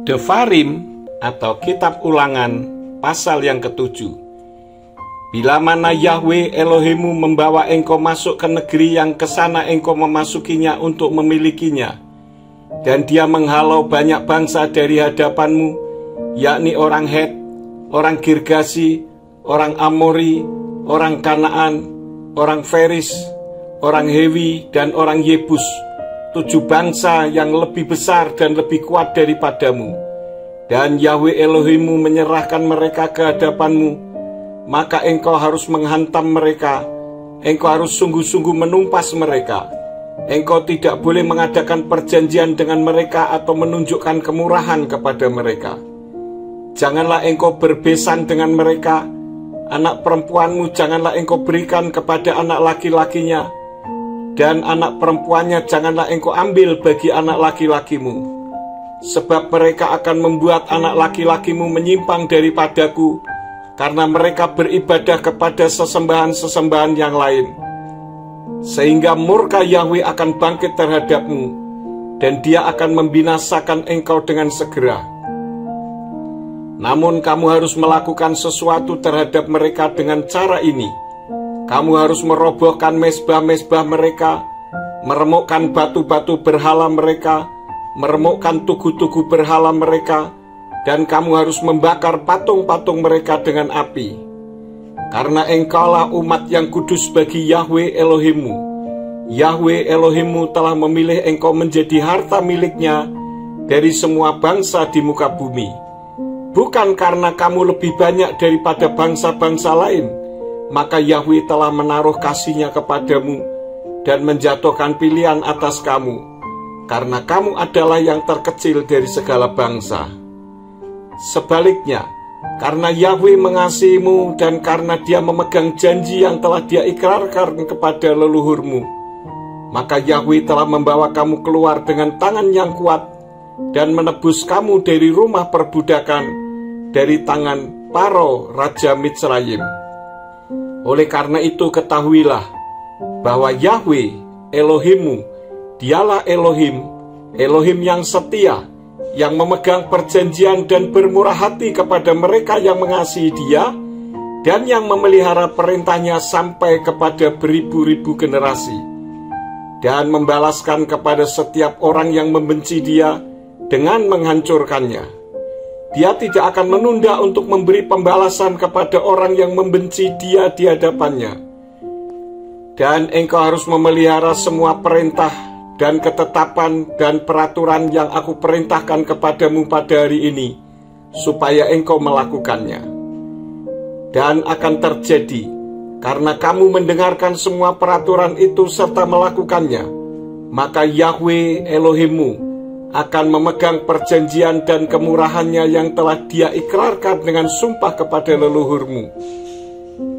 Devarim atau Kitab Ulangan pasal yang ke-7. Bila mana Yahwe Elohimmu membawa engkau masuk ke negeri yang kesana engkau memasukinya untuk memilikinya, dan dia menghalau banyak bangsa dari hadapanmu, yakni orang Het, orang Girgasi, orang Amori, orang Kanaan, orang Feris, orang Hewi, dan orang Yebus, 7 bangsa yang lebih besar dan lebih kuat daripadamu. Dan Yahwe Elohimmu menyerahkan mereka ke hadapanmu, maka engkau harus menghantam mereka, engkau harus sungguh-sungguh menumpas mereka. Engkau tidak boleh mengadakan perjanjian dengan mereka atau menunjukkan kemurahan kepada mereka. Janganlah engkau berbesan dengan mereka. Anak perempuanmu janganlah engkau berikan kepada anak laki-lakinya, dan anak perempuannya janganlah engkau ambil bagi anak laki-lakimu. Sebab mereka akan membuat anak laki-lakimu menyimpang daripadaku, karena mereka beribadah kepada sesembahan-sesembahan yang lain. Sehingga murka Yahwe akan bangkit terhadapmu, dan dia akan membinasakan engkau dengan segera. Namun kamu harus melakukan sesuatu terhadap mereka dengan cara ini. Kamu harus merobohkan mezbah-mezbah mereka, meremukkan batu-batu berhala mereka, meremukkan tugu-tugu berhala mereka, dan kamu harus membakar patung-patung mereka dengan api. Karena engkaulah umat yang kudus bagi Yahwe Elohimmu. Yahwe Elohimmu telah memilih engkau menjadi harta miliknya dari semua bangsa di muka bumi. Bukan karena kamu lebih banyak daripada bangsa-bangsa lain, maka Yahwe telah menaruh kasih-Nya kepadamu dan menjatuhkan pilihan atas kamu, karena kamu adalah yang terkecil dari segala bangsa. Sebaliknya, karena Yahwe mengasihimu dan karena dia memegang janji yang telah dia ikrarkan kepada leluhurmu, maka Yahwe telah membawa kamu keluar dengan tangan yang kuat dan menebus kamu dari rumah perbudakan, dari tangan Paro Raja Mitsrayim. Oleh karena itu ketahuilah bahwa Yahwe Elohimmu, dialah Elohim, Elohim yang setia, yang memegang perjanjian dan bermurah hati kepada mereka yang mengasihi dia, dan yang memelihara perintahnya sampai kepada beribu-ribu generasi, dan membalaskan kepada setiap orang yang membenci dia dengan menghancurkannya. Dia tidak akan menunda untuk memberi pembalasan kepada orang yang membenci dia di hadapannya. Dan engkau harus memelihara semua perintah dan ketetapan dan peraturan yang aku perintahkan kepadamu pada hari ini, supaya engkau melakukannya. Dan akan terjadi, karena kamu mendengarkan semua peraturan itu serta melakukannya, maka Yahwe Elohimmu akan memegang perjanjian dan kemurahannya yang telah dia ikrarkan dengan sumpah kepada leluhurmu.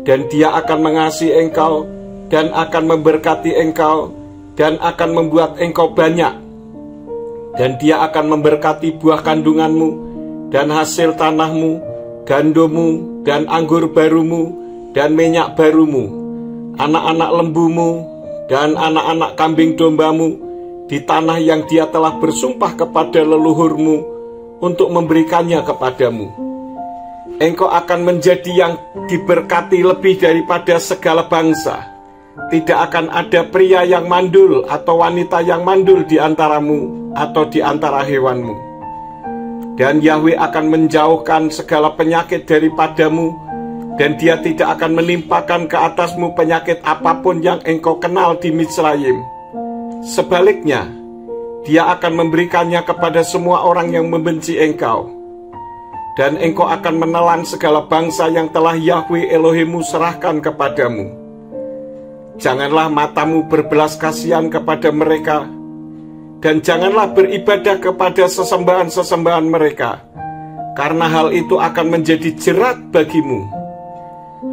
Dan dia akan mengasihi engkau, dan akan memberkati engkau, dan akan membuat engkau banyak. Dan dia akan memberkati buah kandunganmu, dan hasil tanahmu, gandomu, dan anggur barumu, dan minyak barumu, anak-anak lembumu, dan anak-anak kambing dombamu, di tanah yang dia telah bersumpah kepada leluhurmu untuk memberikannya kepadamu. Engkau akan menjadi yang diberkati lebih daripada segala bangsa. Tidak akan ada pria yang mandul atau wanita yang mandul di antaramu atau di antara hewanmu. Dan Yahwe akan menjauhkan segala penyakit daripadamu, dan dia tidak akan menimpakan ke atasmu penyakit apapun yang engkau kenal di Mitsrayim. Sebaliknya, dia akan memberikannya kepada semua orang yang membenci engkau. Dan engkau akan menelan segala bangsa yang telah Yahwe Elohimmu serahkan kepadamu. Janganlah matamu berbelas kasihan kepada mereka, dan janganlah beribadah kepada sesembahan-sesembahan mereka, karena hal itu akan menjadi jerat bagimu.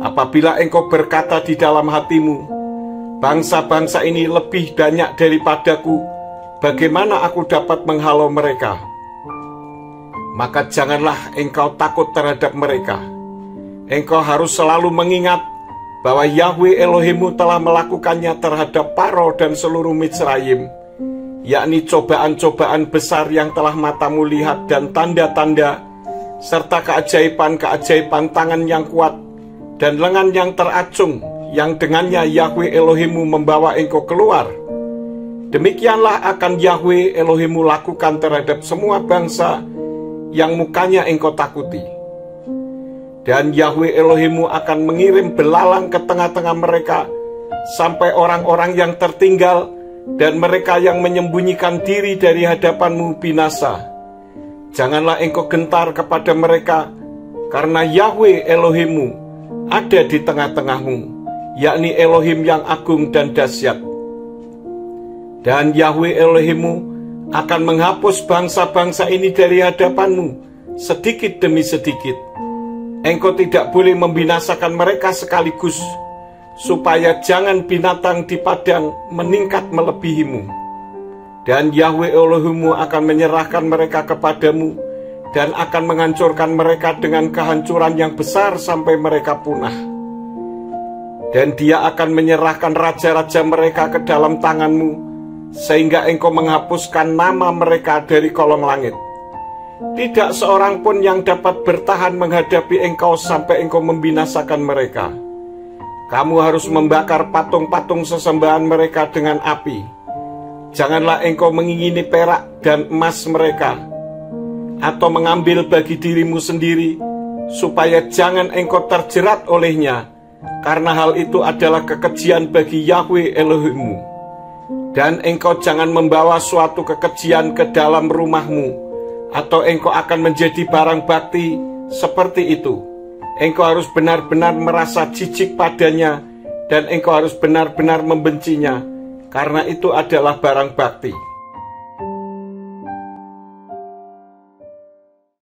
Apabila engkau berkata di dalam hatimu, bangsa-bangsa ini lebih banyak daripadaku, bagaimana aku dapat menghalau mereka? Maka janganlah engkau takut terhadap mereka. Engkau harus selalu mengingat bahwa Yahwe Elohimmu telah melakukannya terhadap Paro dan seluruh Mitsrayim, yakni cobaan-cobaan besar yang telah matamu lihat dan tanda-tanda, serta keajaiban-keajaiban tangan yang kuat dan lengan yang teracung, yang dengannya Yahweh Elohimmu membawa engkau keluar. Demikianlah akan Yahweh Elohimmu lakukan terhadap semua bangsa yang mukanya engkau takuti. Dan Yahweh Elohimmu akan mengirim belalang ke tengah-tengah mereka, sampai orang-orang yang tertinggal dan mereka yang menyembunyikan diri dari hadapanmu binasa. Janganlah engkau gentar kepada mereka, karena Yahweh Elohimmu ada di tengah-tengahmu, yakni Elohim yang agung dan dahsyat. Dan Yahweh Elohimmu akan menghapus bangsa-bangsa ini dari hadapanmu, sedikit demi sedikit. Engkau tidak boleh membinasakan mereka sekaligus, supaya jangan binatang di padang meningkat melebihimu. Dan Yahweh Elohimmu akan menyerahkan mereka kepadamu, dan akan menghancurkan mereka dengan kehancuran yang besar sampai mereka punah. Dan Dia akan menyerahkan raja-raja mereka ke dalam tanganmu, sehingga engkau menghapuskan nama mereka dari kolong langit. Tidak seorang pun yang dapat bertahan menghadapi engkau sampai engkau membinasakan mereka. Kamu harus membakar patung-patung sesembahan mereka dengan api. Janganlah engkau mengingini perak dan emas mereka, atau mengambil bagi dirimu sendiri, supaya jangan engkau terjerat olehnya, karena hal itu adalah kekejian bagi Yahweh Elohimmu. Dan engkau jangan membawa suatu kekejian ke dalam rumahmu, atau engkau akan menjadi barang bakti seperti itu. Engkau harus benar-benar merasa jijik padanya, dan engkau harus benar-benar membencinya, karena itu adalah barang bakti.